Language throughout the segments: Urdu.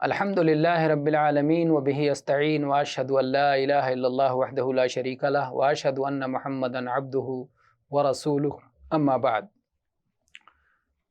الحمدللہ رب العالمین وبہ استعین واشہد ان لا الہ الا اللہ وحدہ لا شریک لہ واشہد ان محمدا عبدہ ورسولہ اما بعد.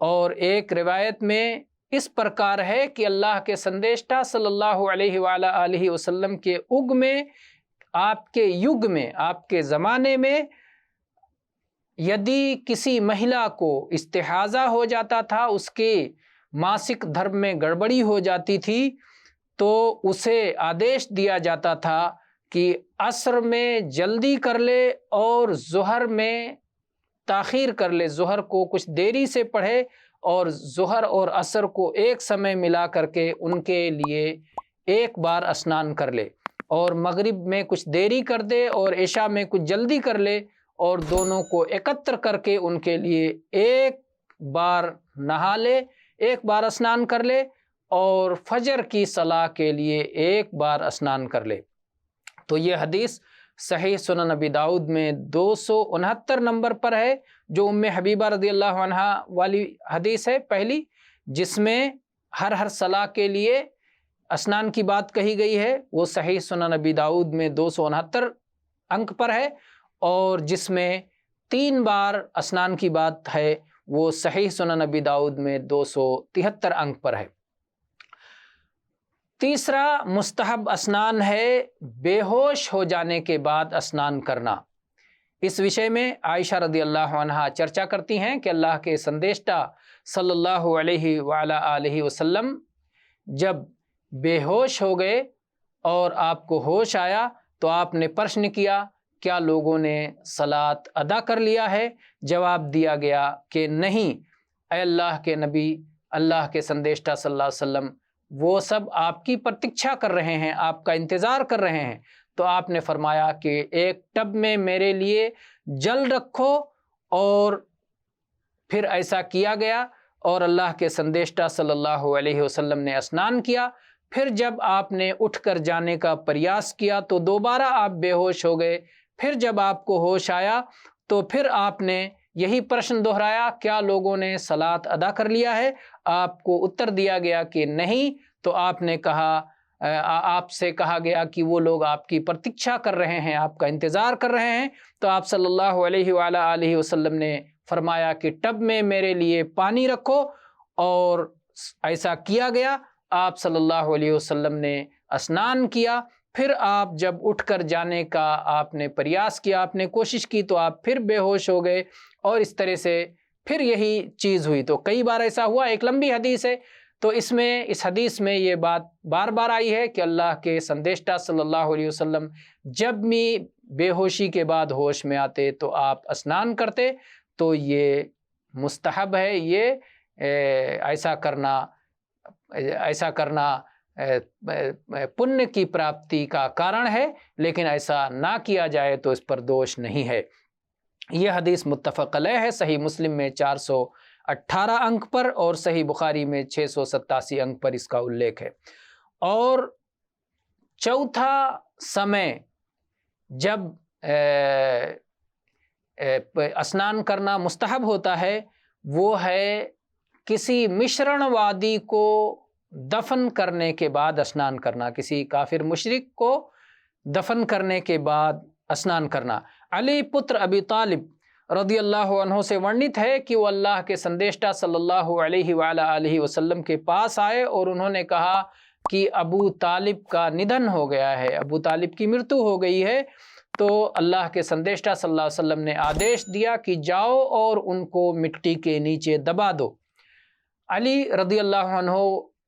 اور ایک روایت میں اس پرکار ہے کہ اللہ کے سندیشٹا صلی اللہ علیہ وآلہ وسلم کے اگ میں، آپ کے یگ میں، آپ کے زمانے میں یدی کسی مہیلا کو استحاضہ ہو جاتا تھا، اس کے ماسک دھرم میں گڑبڑی ہو جاتی تھی، تو اسے آدیش دیا جاتا تھا کہ عصر میں جلدی کر لے اور ظہر میں تاخیر کر لے، ظہر کو کچھ دیری سے پڑھے اور ظہر اور عصر کو ایک سمے ملا کر کے ان کے لیے ایک بار اسنان کر لے، اور مغرب میں کچھ دیری کر دے اور عشاء میں کچھ جلدی کر لے، اور دونوں کو اکتر کر کے ان کے لیے ایک بار نہا لے، ایک بار اسنان کر لے، اور فجر کی صلاح کے لیے ایک بار اسنان کر لے۔ تو یہ حدیث صحیح سنن ابی داؤد میں 269 نمبر پر ہے، جو ام حبیبہ رضی اللہ عنہا والی حدیث ہے پہلی، جس میں ہر صلاح کے لیے اسنان کی بات کہی گئی ہے، وہ صحیح سنن ابی داؤد میں 269 انک پر ہے، اور جس میں 3 بار اسنان کی بات ہے وہ صحیح سنن ابی داؤد میں 273 انک پر ہے۔ تیسرا مستحب اسنان ہے بے ہوش ہو جانے کے بعد اسنان کرنا۔ اس وشے میں عائشہ رضی اللہ عنہا چرچا کرتی ہیں کہ اللہ کے سندیشٹا صلی اللہ علیہ وآلہ وسلم جب بے ہوش ہو گئے اور آپ کو ہوش آیا تو آپ نے پرشن کیا، کیا لوگوں نے صلاۃ ادا کر لیا ہے؟ جواب دیا گیا کہ نہیں، اے اللہ کے نبی، اللہ کے سندیشٹا صلی اللہ علیہ وسلم، وہ سب آپ کی پرتیکشا کر رہے ہیں، آپ کا انتظار کر رہے ہیں۔ تو آپ نے فرمایا کہ ایک ٹب میں میرے لیے جل رکھو، اور پھر ایسا کیا گیا، اور اللہ کے سندیشٹا صلی اللہ علیہ وسلم نے اسنان کیا۔ پھر جب آپ نے اٹھ کر جانے کا پریاس کیا تو دوبارہ آپ بے ہوش ہو گئے۔ پھر جب آپ کو ہوش آیا تو پھر آپ نے یہی پرشن دہرایا، کیا لوگوں نے صلاۃ ادا کر لیا ہے؟ آپ کو اتر دیا گیا کہ نہیں۔ تو آپ نے کہا، آپ سے کہا گیا کہ وہ لوگ آپ کی پرتیکشا کر رہے ہیں، آپ کا انتظار کر رہے ہیں۔ تو آپ صلی اللہ علیہ وآلہ وسلم نے فرمایا کہ ٹب میں میرے لیے پانی رکھو، اور ایسا کیا گیا۔ آپ صلی اللہ علیہ وسلم نے اسنان کیا۔ پھر آپ جب اٹھ کر جانے کا آپ نے پریاس کیا، آپ نے کوشش کی، تو آپ پھر بے ہوش ہو گئے، اور اس طرح سے پھر یہی چیز ہوئی۔ تو کئی بار ایسا ہوا، ایک لمبی حدیث ہے، تو اس حدیث میں یہ بات بار بار آئی ہے کہ اللہ کے سندیشٹا صلی اللہ علیہ وسلم جب بھی بے ہوشی کے بعد ہوش میں آتے تو آپ اسنان کرتے۔ تو یہ مستحب ہے، یہ ایسا کرنا پن کی پراپتی کا کارن ہے، لیکن ایسا نہ کیا جائے تو اس پر دوش نہیں ہے۔ یہ حدیث متفق علیہ ہے، صحیح مسلم میں 418 انک پر اور صحیح بخاری میں 687 انک پر اس کا الیک ہے۔ اور چوتھا سمے جب اسنان کرنا مستحب ہوتا ہے، وہ ہے کسی مشرن وادی کو دفن کرنے کے بعد اسنان کرنا، کسی کافر مشرک کو دفن کرنے کے بعد اسنان کرنا۔ علی پتر ابی طالب رضی اللہ عنہ سے ورنت ہے کہ وہ اللہ کے سندیشٹا صلی اللہ علیہ وآلہ وسلم کے پاس آئے اور انہوں نے کہا کہ ابو طالب کا ندھن ہو گیا ہے، ابو طالب کی مرتو ہو گئی ہے۔ تو اللہ کے سندیشٹا صلی اللہ علیہ وسلم نے آدیش دیا کہ جاؤ اور ان کو مٹی کے نیچے دبا دو۔ علی رضی اللہ عنہ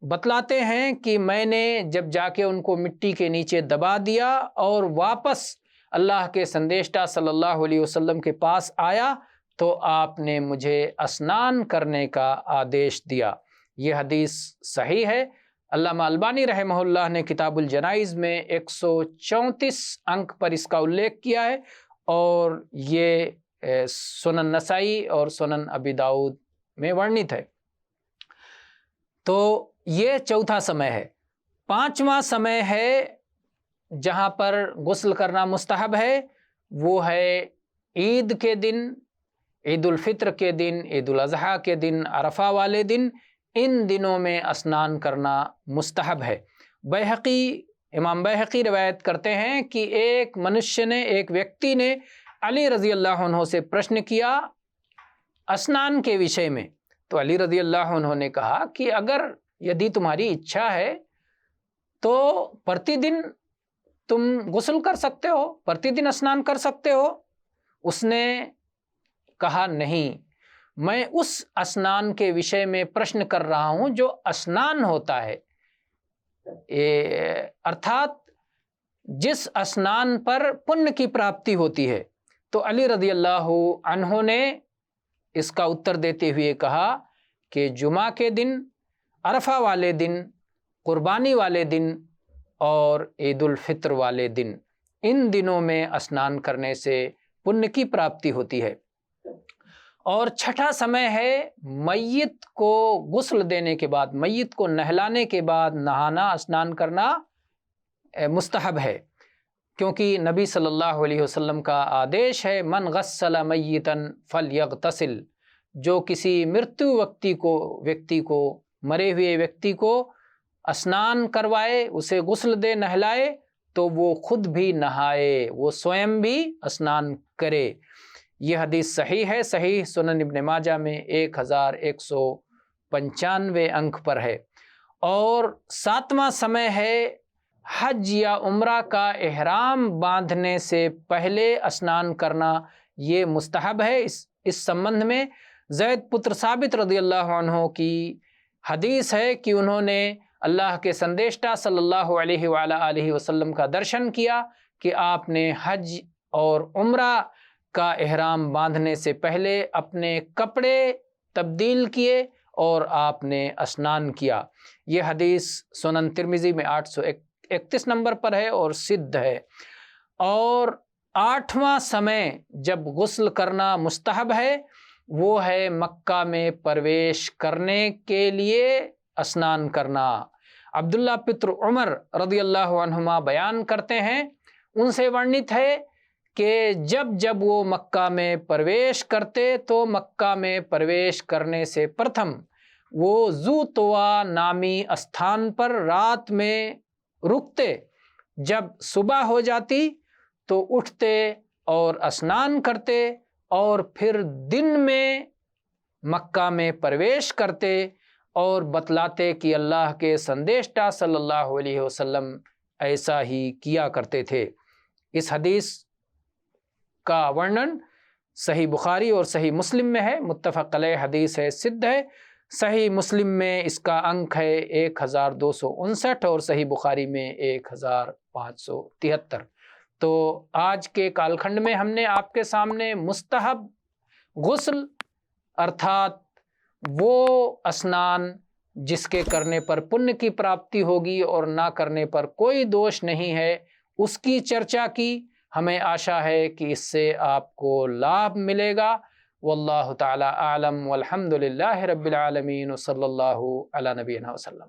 بتلاتے ہیں کہ میں نے جب جا کے ان کو مٹی کے نیچے دبا دیا اور واپس اللہ کے سندیشٹا صلی اللہ علیہ وسلم کے پاس آیا تو آپ نے مجھے اسنان کرنے کا آدیش دیا۔ یہ حدیث صحیح ہے۔ علامہ البانی رحمہ اللہ نے کتاب الجنائز میں 134 انک پر اس کا الیک کیا ہے، اور یہ سنن نسائی اور سنن ابی داؤد میں ورنت ہے۔ تو یہ چوتھا سمے ہے۔ پانچواں سمے ہے جہاں پر غسل کرنا مستحب ہے، وہ ہے عید کے دن، عید الفطر کے دن، عید الاضحیٰ کے دن، عرفہ والے دن۔ ان دنوں میں اسنان کرنا مستحب ہے۔ امام بیہقی روایت کرتے ہیں کہ ایک ویکتی نے علی رضی اللہ عنہ سے پرشن کیا اسنان کے وشے میں، تو علی رضی اللہ عنہ نے کہا کہ اگر یدی تمہاری اچھا ہے تو پرتی دن تم غسل کر سکتے ہو، پرتی دن اسنان کر سکتے ہو۔ اس نے کہا نہیں، میں اس اسنان کے وشے میں پرشن کر رہا ہوں جو اسنان ہوتا ہے، ارتھات جس اسنان پر پن کی پراپتی ہوتی ہے۔ تو علی رضی اللہ عنہ نے اس کا اتر دیتے ہوئے کہا کہ جمعہ کے دن، عرفہ والے دن، قربانی والے دن اور عید الفطر والے دن، ان دنوں میں اسنان کرنے سے پن کی پراپتی ہوتی ہے۔ اور چھٹا سمے ہے میت کو غسل دینے کے بعد، میت کو نہلانے کے بعد نہانا، اسنان کرنا مستحب ہے، کیونکہ نبی صلی اللہ علیہ وسلم کا آدیش ہے من غسل میتن فلیغتسل، جو کسی مرتو ویکتی کو مرے ہوئے ویکتی کو اسنان کروائے، اسے غسل دے، نہلائے، تو وہ خود بھی نہائے، وہ سوئم بھی اسنان کرے۔ یہ حدیث صحیح ہے، صحیح سنن ابن ماجہ میں 1195 انک پر ہے۔ اور ساتواں سمے ہے حج یا عمرہ کا احرام باندھنے سے پہلے اسنان کرنا، یہ مستحب ہے۔ اس سمبندھ میں زید پتر ثابت رضی اللہ عنہ کی حدیث ہے کہ انہوں نے اللہ کے سندیشٹا صلی اللہ علیہ وآلہ وسلم کا درشن کیا کہ آپ نے حج اور عمرہ کا احرام باندھنے سے پہلے اپنے کپڑے تبدیل کیے اور آپ نے اسنان کیا۔ یہ حدیث سنن ترمذی میں 831 نمبر پر ہے اور سدھ ہے۔ اور 8واں سمے جب غسل کرنا مستحب ہے وہ ہے مکہ میں پرویش کرنے کے لیے اسنان کرنا۔ عبداللہ پتر عمر رضی اللہ عنہما بیان کرتے ہیں، ان سے ورنت ہے کہ جب وہ مکہ میں پرویش کرتے تو مکہ میں پرویش کرنے سے پرتھم وہ ذو طوا نامی استھان پر رات میں رکتے، جب صبح ہو جاتی تو اٹھتے اور اسنان کرتے اور پھر دن میں مکہ میں پرویش کرتے اور بتلاتے کہ اللہ کے سندیشٹا صلی اللہ علیہ وسلم ایسا ہی کیا کرتے تھے۔ اس حدیث کا ورنن صحیح بخاری اور صحیح مسلم میں ہے، متفق علیہ حدیث ہے، سدھ ہے۔ صحیح مسلم میں اس کا انک ہے 1259 اور صحیح بخاری میں 1573۔ تو آج کے کال کھنڈ میں ہم نے آپ کے سامنے مستحب غسل ارتھات وہ اسنان جس کے کرنے پر پن کی پراپتی ہوگی اور نہ کرنے پر کوئی دوش نہیں ہے، اس کی چرچا کی۔ ہمیں آشا ہے کہ اس سے آپ کو لابھ ملے گا۔ واللہ تعالی اعلم والحمد للہ رب العالمین، وصلی اللہ علی نبینا وسلم۔